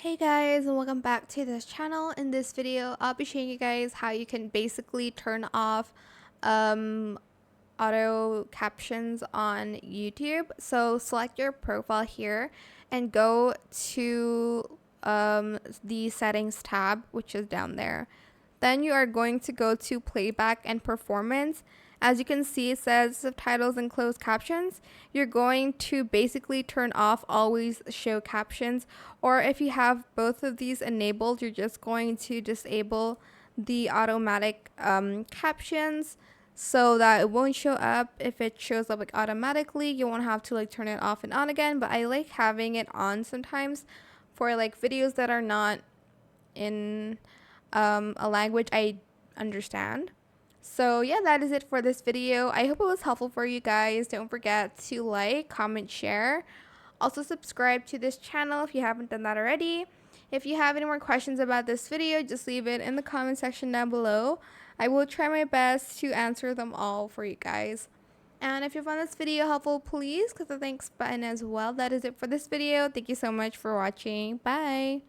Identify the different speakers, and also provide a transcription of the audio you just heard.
Speaker 1: Hey guys, and welcome back to this channel. In this video I'll be showing you guys how you can basically turn off auto captions on YouTube. So select your profile here and go to the settings tab, which is down there. Then you are going to go to playback and performance. As you can see, it says subtitles and closed captions. You're going to basically turn off always show captions, or if you have both of these enabled, you're just going to disable the automatic captions so that it won't show up. If it shows up like automatically, you won't have to like turn it off and on again, but I like having it on sometimes for like videos that are not in a language I understand. So yeah, that is it for this video. I hope it was helpful for you guys. Don't forget to like, comment, share. Also subscribe to this channel if you haven't done that already. If you have any more questions about this video, just leave it in the comment section down below. I will try my best to answer them all for you guys. And if you found this video helpful, please click the thanks button as well. That is it for this video. Thank you so much for watching. Bye.